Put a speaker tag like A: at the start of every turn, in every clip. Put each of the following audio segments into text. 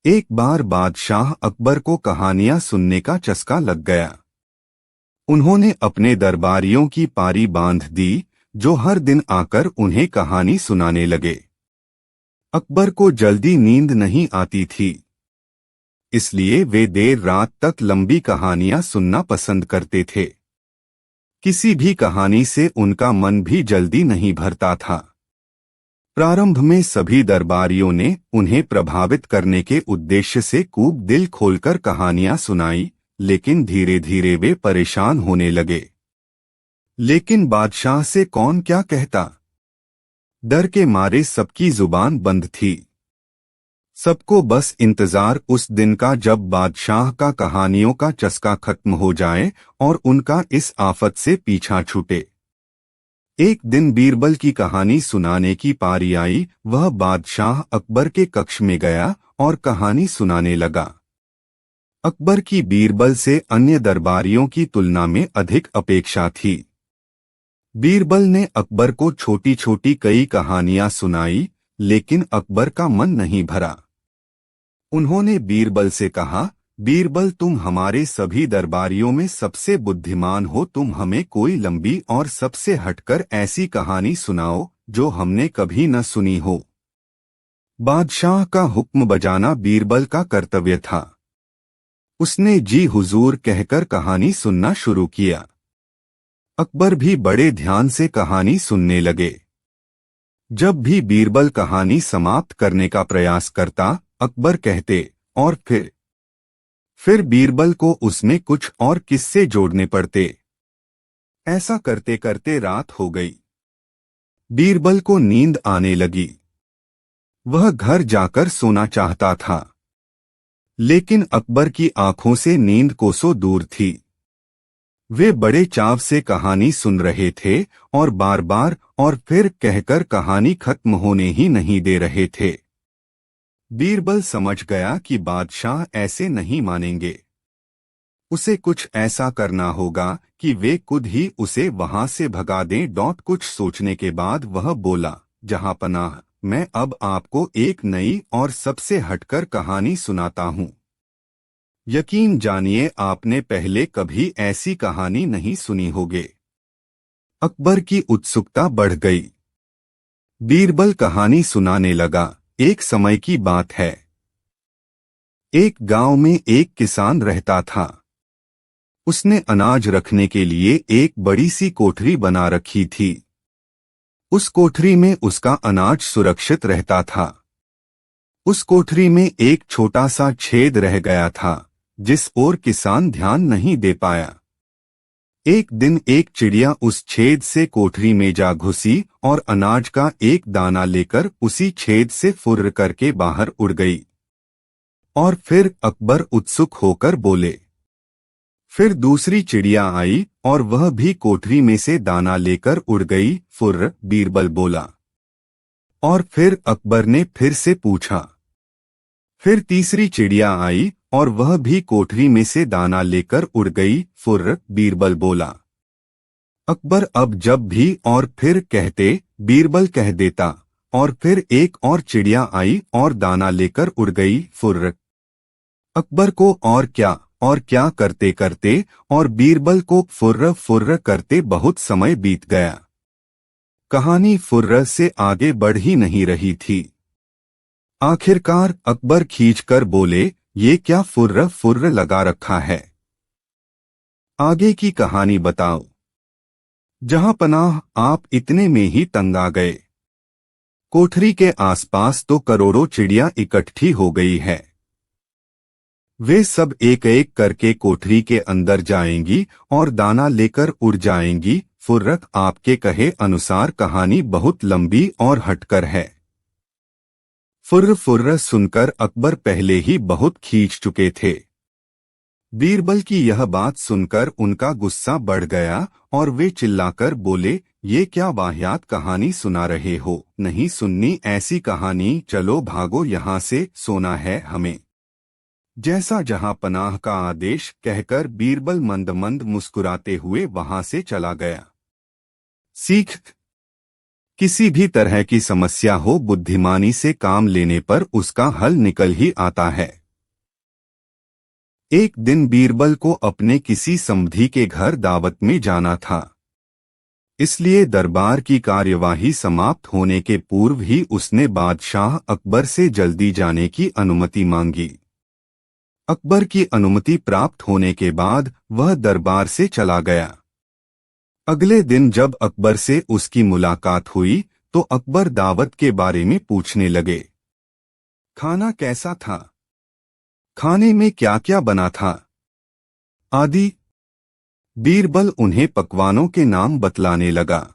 A: एक बार बादशाह अकबर को कहानियां सुनने का चस्का लग गया। उन्होंने अपने दरबारियों की पारी बांध दी, जो हर दिन आकर उन्हें कहानी सुनाने लगे। अकबर को जल्दी नींद नहीं आती थी, इसलिए वे देर रात तक लंबी कहानियां सुनना पसंद करते थे। किसी भी कहानी से उनका मन भी जल्दी नहीं भरता था। प्रारंभ में सभी दरबारियों ने उन्हें प्रभावित करने के उद्देश्य से खूब दिल खोलकर कहानियां सुनाई, लेकिन धीरे धीरे वे परेशान होने लगे। लेकिन बादशाह से कौन क्या कहता? डर के मारे सबकी जुबान बंद थी। सबको बस इंतजार उस दिन का जब बादशाह का कहानियों का चस्का खत्म हो जाए और उनका इस आफत से पीछा छूटे। एक दिन बीरबल की कहानी सुनाने की पारी आई। वह बादशाह अकबर के कक्ष में गया और कहानी सुनाने लगा। अकबर की बीरबल से अन्य दरबारियों की तुलना में अधिक अपेक्षा थी। बीरबल ने अकबर को छोटी छोटी कई कहानियां सुनाई, लेकिन अकबर का मन नहीं भरा। उन्होंने बीरबल से कहा, बीरबल, तुम हमारे सभी दरबारियों में सबसे बुद्धिमान हो, तुम हमें कोई लंबी और सबसे हटकर ऐसी कहानी सुनाओ जो हमने कभी न सुनी हो। बादशाह का हुक्म बजाना बीरबल का कर्तव्य था। उसने जी हुजूर कहकर कहानी सुनना शुरू किया। अकबर भी बड़े ध्यान से कहानी सुनने लगे। जब भी बीरबल कहानी समाप्त करने का प्रयास करता, अकबर कहते, और फिर बीरबल को उसमें कुछ और किस्से जोड़ने पड़ते। ऐसा करते करते रात हो गई। बीरबल को नींद आने लगी। वह घर जाकर सोना चाहता था, लेकिन अकबर की आंखों से नींद कोसों दूर थी। वे बड़े चाव से कहानी सुन रहे थे और बार बार और फिर कहकर कहानी खत्म होने ही नहीं दे रहे थे। बीरबल समझ गया कि बादशाह ऐसे नहीं मानेंगे। उसे कुछ ऐसा करना होगा कि वे खुद ही उसे वहां से भगा दें। कुछ सोचने के बाद वह बोला, जहां पनाह, मैं अब आपको एक नई और सबसे हटकर कहानी सुनाता हूं। यकीन जानिए, आपने पहले कभी ऐसी कहानी नहीं सुनी होगी। अकबर की उत्सुकता बढ़ गई। बीरबल कहानी सुनाने लगा। एक समय की बात है। एक गांव में एक किसान रहता था। उसने अनाज रखने के लिए एक बड़ी सी कोठरी बना रखी थी। उस कोठरी में उसका अनाज सुरक्षित रहता था। उस कोठरी में एक छोटा सा छेद रह गया था, जिस ओर किसान ध्यान नहीं दे पाया। एक दिन एक चिड़िया उस छेद से कोठरी में जा घुसी और अनाज का एक दाना लेकर उसी छेद से फुर्र करके बाहर उड़ गई। और फिर अकबर उत्सुक होकर बोले। फिर दूसरी चिड़िया आई और वह भी कोठरी में से दाना लेकर उड़ गई, फुर्र। बीरबल बोला। और फिर अकबर ने फिर से पूछा। फिर तीसरी चिड़िया आई और वह भी कोठरी में से दाना लेकर उड़ गई, फुर्र। बीरबल बोला। अकबर अब जब भी और फिर कहते, बीरबल कह देता। और फिर एक और चिड़िया आई और दाना लेकर उड़ गई, फुर्र। अकबर को और क्या करते करते और बीरबल को फुर्र फुर्र करते बहुत समय बीत गया। कहानी फुर्र से आगे बढ़ ही नहीं रही थी। आखिरकार अकबर खींचकर बोले, ये क्या फुर्र फुर्र लगा रखा है? आगे की कहानी बताओ। जहां पनाह, आप इतने में ही तंग आ गए। कोठरी के आसपास तो करोड़ों चिड़िया इकट्ठी हो गई है। वे सब एक एक करके कोठरी के अंदर जाएंगी और दाना लेकर उड़ जाएंगी, फुर्र। आपके कहे अनुसार कहानी बहुत लंबी और हटकर है। फुर्र फुर्र सुनकर अकबर पहले ही बहुत खींच चुके थे। बीरबल की यह बात सुनकर उनका गुस्सा बढ़ गया और वे चिल्लाकर बोले, ये क्या वाहियात कहानी सुना रहे हो? नहीं सुननी ऐसी कहानी, चलो भागो यहाँ से, सोना है हमें। जैसा जहां पनाह का आदेश कहकर बीरबल मंद मंद मुस्कुराते हुए वहां से चला गया। सीख किसी भी तरह की समस्या हो, बुद्धिमानी से काम लेने पर उसका हल निकल ही आता है। एक दिन बीरबल को अपने किसी समधी के घर दावत में जाना था, इसलिए दरबार की कार्यवाही समाप्त होने के पूर्व ही उसने बादशाह अकबर से जल्दी जाने की अनुमति मांगी। अकबर की अनुमति प्राप्त होने के बाद वह दरबार से चला गया। अगले दिन जब अकबर से उसकी मुलाकात हुई तो अकबर दावत के बारे में पूछने लगे। खाना कैसा था, खाने में क्या क्या बना था आदि। बीरबल उन्हें पकवानों के नाम बतलाने लगा।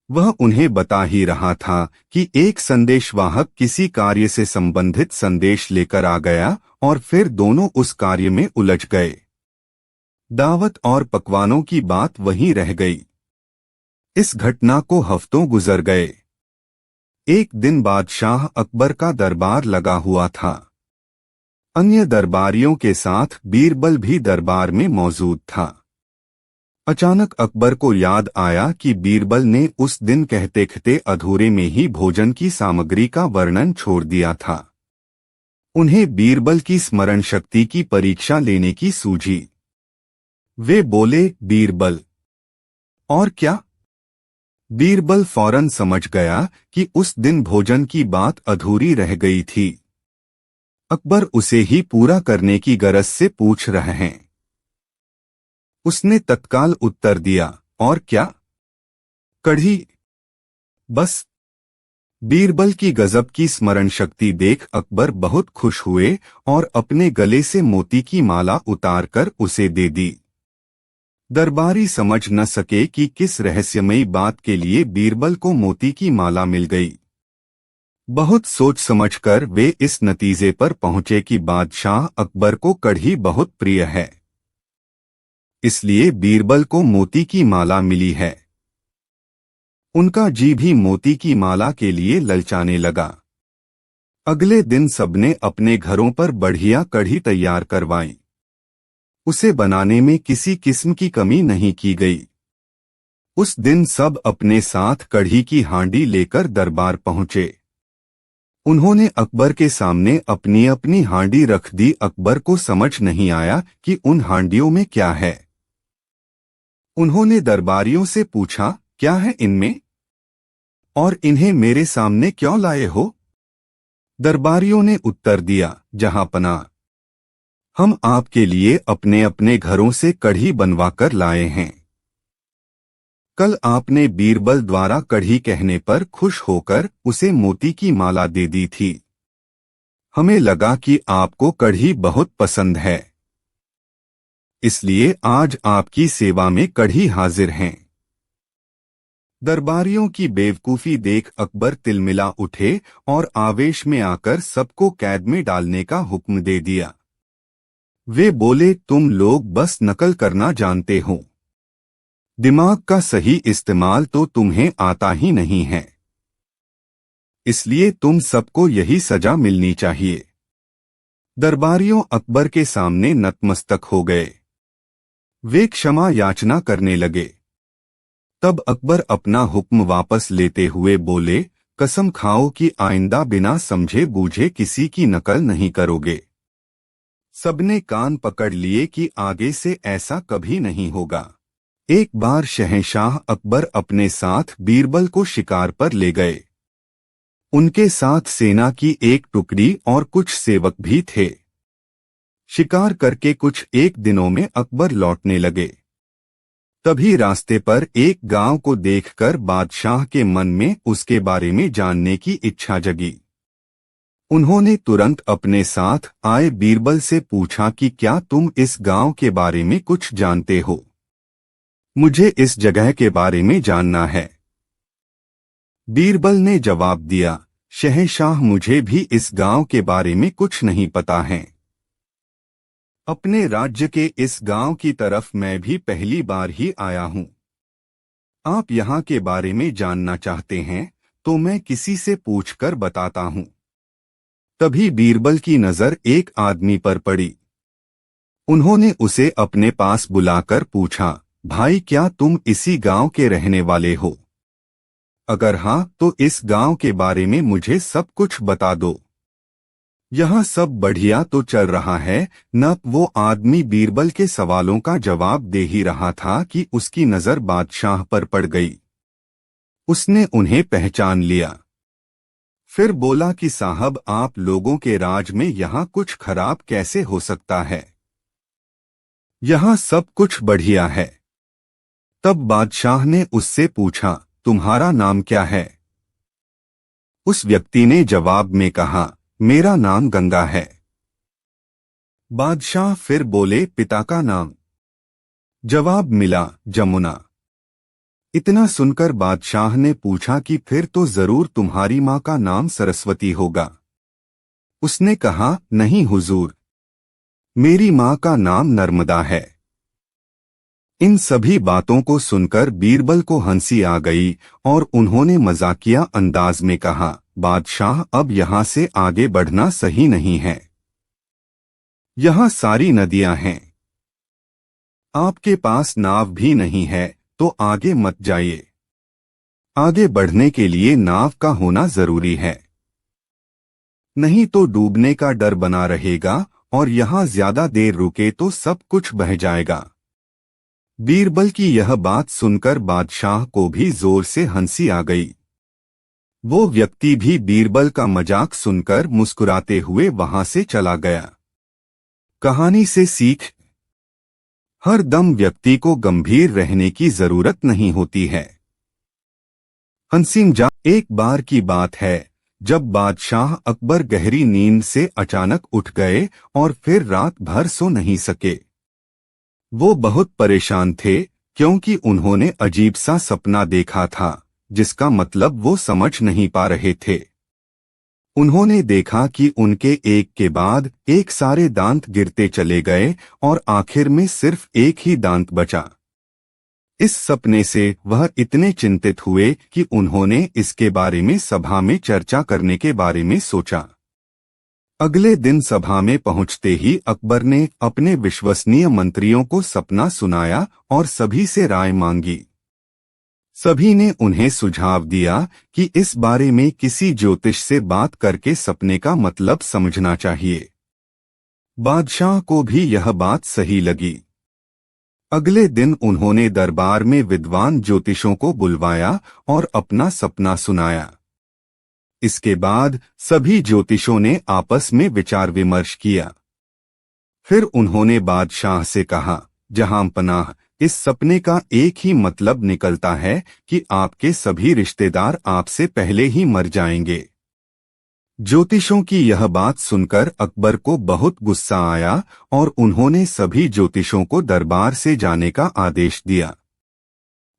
A: वह उन्हें बता ही रहा था कि एक संदेशवाहक किसी कार्य से संबंधित संदेश लेकर आ गया और फिर दोनों उस कार्य में उलझ गए। दावत और पकवानों की बात वहीं रह गई। इस घटना को हफ्तों गुजर गए। एक दिन बादशाह अकबर का दरबार लगा हुआ था। अन्य दरबारियों के साथ बीरबल भी दरबार में मौजूद था। अचानक अकबर को याद आया कि बीरबल ने उस दिन कहते कहते अधूरे में ही भोजन की सामग्री का वर्णन छोड़ दिया था। उन्हें बीरबल की स्मरण शक्ति की परीक्षा लेने की सूझी। वे बोले, बीरबल, और क्या? बीरबल फौरन समझ गया कि उस दिन भोजन की बात अधूरी रह गई थी। अकबर उसे ही पूरा करने की गरज से पूछ रहे हैं। उसने तत्काल उत्तर दिया, और क्या? कढ़ी। बस। बीरबल की गजब की स्मरण शक्ति देख अकबर बहुत खुश हुए और अपने गले से मोती की माला उतारकर उसे दे दी। दरबारी समझ न सके कि किस रहस्यमयी बात के लिए बीरबल को मोती की माला मिल गई। बहुत सोच समझकर वे इस नतीजे पर पहुंचे कि बादशाह अकबर को कढ़ी बहुत प्रिय है, इसलिए बीरबल को मोती की माला मिली है। उनका जी भी मोती की माला के लिए ललचाने लगा। अगले दिन सबने अपने घरों पर बढ़िया कढ़ी तैयार करवाई। उसे बनाने में किसी किस्म की कमी नहीं की गई। उस दिन सब अपने साथ कढ़ी की हांडी लेकर दरबार पहुंचे। उन्होंने अकबर के सामने अपनी अपनी हांडी रख दी। अकबर को समझ नहीं आया कि उन हांडियों में क्या है। उन्होंने दरबारियों से पूछा, क्या है इनमें और इन्हें मेरे सामने क्यों लाए हो? दरबारियों ने उत्तर दिया, जहांपनाह, हम आपके लिए अपने अपने घरों से कढ़ी बनवाकर लाए हैं। कल आपने बीरबल द्वारा कढ़ी कहने पर खुश होकर उसे मोती की माला दे दी थी। हमें लगा कि आपको कढ़ी बहुत पसंद है, इसलिए आज आपकी सेवा में कढ़ी हाजिर हैं। दरबारियों की बेवकूफी देख अकबर तिलमिला उठे और आवेश में आकर सबको कैद में डालने का हुक्म दे दिया। वे बोले, तुम लोग बस नकल करना जानते हो, दिमाग का सही इस्तेमाल तो तुम्हें आता ही नहीं है, इसलिए तुम सबको यही सजा मिलनी चाहिए। दरबारियों अकबर के सामने नतमस्तक हो गए। वे क्षमा याचना करने लगे। तब अकबर अपना हुक्म वापस लेते हुए बोले, कसम खाओ कि आइंदा बिना समझे बूझे किसी की नकल नहीं करोगे। सबने कान पकड़ लिए कि आगे से ऐसा कभी नहीं होगा। एक बार शहंशाह अकबर अपने साथ बीरबल को शिकार पर ले गए। उनके साथ सेना की एक टुकड़ी और कुछ सेवक भी थे। शिकार करके कुछ एक दिनों में अकबर लौटने लगे। तभी रास्ते पर एक गांव को देखकर बादशाह के मन में उसके बारे में जानने की इच्छा जगी। उन्होंने तुरंत अपने साथ आए बीरबल से पूछा कि क्या तुम इस गांव के बारे में कुछ जानते हो? मुझे इस जगह के बारे में जानना है। बीरबल ने जवाब दिया, शहंशाह, मुझे भी इस गांव के बारे में कुछ नहीं पता है। अपने राज्य के इस गांव की तरफ मैं भी पहली बार ही आया हूं। आप यहाँ के बारे में जानना चाहते हैं तो मैं किसी से पूछकर बताता हूं। तभी बीरबल की नजर एक आदमी पर पड़ी। उन्होंने उसे अपने पास बुलाकर पूछा, भाई, क्या तुम इसी गांव के रहने वाले हो? अगर हाँ तो इस गांव के बारे में मुझे सब कुछ बता दो। यहाँ सब बढ़िया तो चल रहा है न। वो आदमी बीरबल के सवालों का जवाब दे ही रहा था कि उसकी नजर बादशाह पर पड़ गई। उसने उन्हें पहचान लिया। फिर बोला कि साहब, आप लोगों के राज में यहाँ कुछ खराब कैसे हो सकता है? यहाँ सब कुछ बढ़िया है। तब बादशाह ने उससे पूछा, तुम्हारा नाम क्या है? उस व्यक्ति ने जवाब में कहा, मेरा नाम गंगा है। बादशाह फिर बोले, पिता का नाम? जवाब मिला, जमुना। इतना सुनकर बादशाह ने पूछा कि फिर तो जरूर तुम्हारी माँ का नाम सरस्वती होगा। उसने कहा, नहीं हुजूर, मेरी माँ का नाम नर्मदा है। इन सभी बातों को सुनकर बीरबल को हंसी आ गई और उन्होंने मजाकिया अंदाज में कहा, बादशाह, अब यहाँ से आगे बढ़ना सही नहीं है। यहाँ सारी नदियां हैं। आपके पास नाव भी नहीं है तो आगे मत जाइए। आगे बढ़ने के लिए नाव का होना जरूरी है, नहीं तो डूबने का डर बना रहेगा और यहाँ ज्यादा देर रुके तो सब कुछ बह जाएगा। बीरबल की यह बात सुनकर बादशाह को भी जोर से हंसी आ गई। वो व्यक्ति भी बीरबल का मजाक सुनकर मुस्कुराते हुए वहां से चला गया। कहानी से सीख, हर दम व्यक्ति को गंभीर रहने की जरूरत नहीं होती है। हंसिंजा। एक बार की बात है जब बादशाह अकबर गहरी नींद से अचानक उठ गए और फिर रात भर सो नहीं सके। वो बहुत परेशान थे क्योंकि उन्होंने अजीब सा सपना देखा था जिसका मतलब वो समझ नहीं पा रहे थे। उन्होंने देखा कि उनके एक के बाद एक सारे दांत गिरते चले गए और आखिर में सिर्फ एक ही दांत बचा। इस सपने से वह इतने चिंतित हुए कि उन्होंने इसके बारे में सभा में चर्चा करने के बारे में सोचा। अगले दिन सभा में पहुंचते ही अकबर ने अपने विश्वसनीय मंत्रियों को सपना सुनाया और सभी से राय मांगी। सभी ने उन्हें सुझाव दिया कि इस बारे में किसी ज्योतिष से बात करके सपने का मतलब समझना चाहिए। बादशाह को भी यह बात सही लगी। अगले दिन उन्होंने दरबार में विद्वान ज्योतिषों को बुलवाया और अपना सपना सुनाया। इसके बाद सभी ज्योतिषों ने आपस में विचार विमर्श किया। फिर उन्होंने बादशाह से कहा, जहांपनाह, इस सपने का एक ही मतलब निकलता है कि आपके सभी रिश्तेदार आपसे पहले ही मर जाएंगे। ज्योतिषों की यह बात सुनकर अकबर को बहुत गुस्सा आया और उन्होंने सभी ज्योतिषों को दरबार से जाने का आदेश दिया।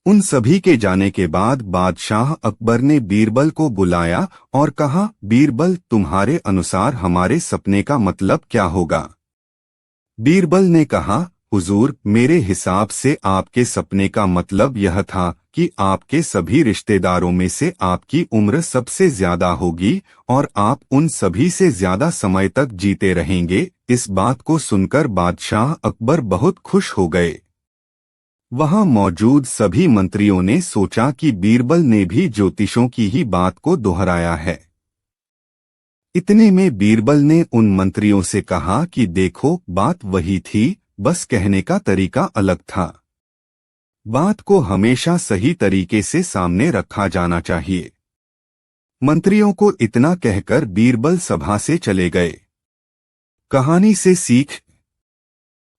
A: उन सभी के जाने के बाद बादशाह अकबर ने बीरबल को बुलाया और कहा, बीरबल, तुम्हारे अनुसार हमारे सपने का मतलब क्या होगा? बीरबल ने कहा, हुजूर, मेरे हिसाब से आपके सपने का मतलब यह था कि आपके सभी रिश्तेदारों में से आपकी उम्र सबसे ज्यादा होगी और आप उन सभी से ज्यादा समय तक जीते रहेंगे। इस बात को सुनकर बादशाह अकबर बहुत खुश हो गए। वहां मौजूद सभी मंत्रियों ने सोचा कि बीरबल ने भी ज्योतिषों की ही बात को दोहराया है। इतने में बीरबल ने उन मंत्रियों से कहा कि देखो, बात वही थी, बस कहने का तरीका अलग था। बात को हमेशा सही तरीके से सामने रखा जाना चाहिए। मंत्रियों को इतना कहकर बीरबल सभा से चले गए। कहानी से सीख,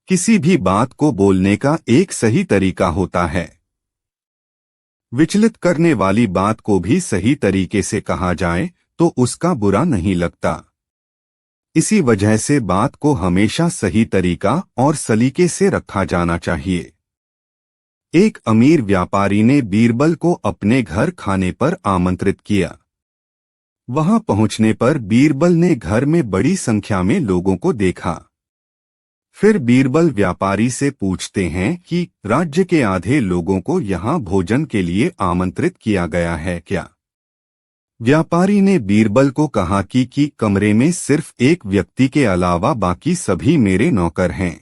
A: किसी भी बात को बोलने का एक सही तरीका होता है। विचलित करने वाली बात को भी सही तरीके से कहा जाए तो उसका बुरा नहीं लगता। इसी वजह से बात को हमेशा सही तरीका और सलीके से रखा जाना चाहिए। एक अमीर व्यापारी ने बीरबल को अपने घर खाने पर आमंत्रित किया। वहां पहुंचने पर बीरबल ने घर में बड़ी संख्या में लोगों को देखा। फिर बीरबल व्यापारी से पूछते हैं कि राज्य के आधे लोगों को यहाँ भोजन के लिए आमंत्रित किया गया है क्या? व्यापारी ने बीरबल को कहा कि कमरे में सिर्फ एक व्यक्ति के अलावा बाकी सभी मेरे नौकर हैं।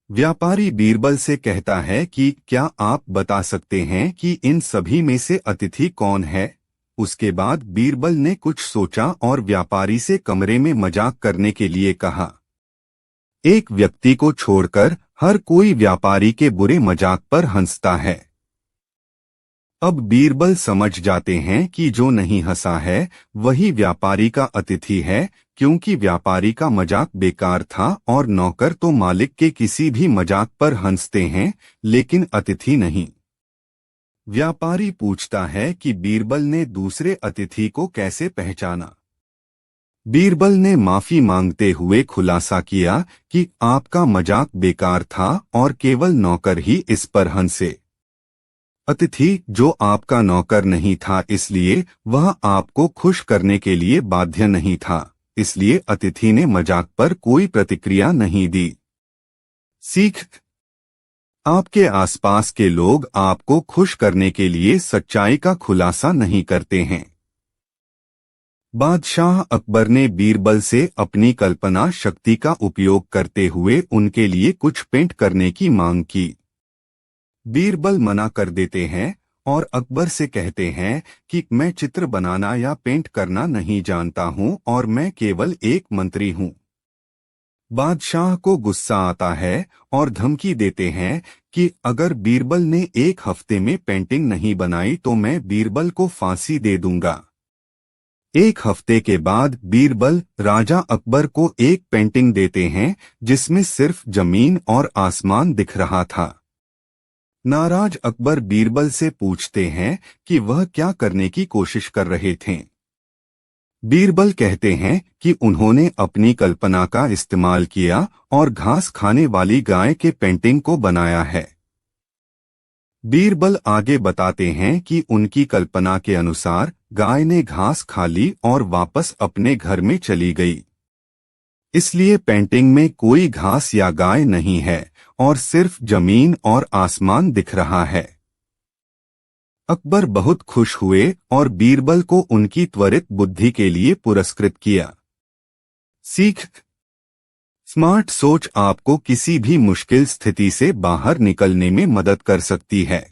A: व्यापारी बीरबल से कहता है कि क्या आप बता सकते हैं कि इन सभी में से अतिथि कौन है। उसके बाद बीरबल ने कुछ सोचा और व्यापारी से कमरे में मजाक करने के लिए कहा। एक व्यक्ति को छोड़कर हर कोई व्यापारी के बुरे मजाक पर हंसता है। अब बीरबल समझ जाते हैं कि जो नहीं हंसा है वही व्यापारी का अतिथि है, क्योंकि व्यापारी का मजाक बेकार था और नौकर तो मालिक के किसी भी मजाक पर हंसते हैं, लेकिन अतिथि नहीं। व्यापारी पूछता है कि बीरबल ने दूसरे अतिथि को कैसे पहचाना। बीरबल ने माफी मांगते हुए खुलासा किया कि आपका मजाक बेकार था और केवल नौकर ही इस पर हंसे। अतिथि जो आपका नौकर नहीं था, इसलिए वह आपको खुश करने के लिए बाध्य नहीं था, इसलिए अतिथि ने मजाक पर कोई प्रतिक्रिया नहीं दी। सीख: आपके आसपास के लोग आपको खुश करने के लिए सच्चाई का खुलासा नहीं करते हैं। बादशाह अकबर ने बीरबल से अपनी कल्पना शक्ति का उपयोग करते हुए उनके लिए कुछ पेंट करने की मांग की। बीरबल मना कर देते हैं और अकबर से कहते हैं कि मैं चित्र बनाना या पेंट करना नहीं जानता हूं और मैं केवल एक मंत्री हूं। बादशाह को गुस्सा आता है और धमकी देते हैं कि अगर बीरबल ने एक हफ्ते में पेंटिंग नहीं बनाई तो मैं बीरबल को फांसी दे दूंगा। एक हफ्ते के बाद बीरबल राजा अकबर को एक पेंटिंग देते हैं जिसमें सिर्फ जमीन और आसमान दिख रहा था। नाराज अकबर बीरबल से पूछते हैं कि वह क्या करने की कोशिश कर रहे थे। बीरबल कहते हैं कि उन्होंने अपनी कल्पना का इस्तेमाल किया और घास खाने वाली गाय के पेंटिंग को बनाया है। बीरबल आगे बताते हैं कि उनकी कल्पना के अनुसार गाय ने घास खा ली और वापस अपने घर में चली गई। इसलिए पेंटिंग में कोई घास या गाय नहीं है और सिर्फ जमीन और आसमान दिख रहा है। अकबर बहुत खुश हुए और बीरबल को उनकी त्वरित बुद्धि के लिए पुरस्कृत किया। सीख: स्मार्ट सोच आपको किसी भी मुश्किल स्थिति से बाहर निकलने में मदद कर सकती है।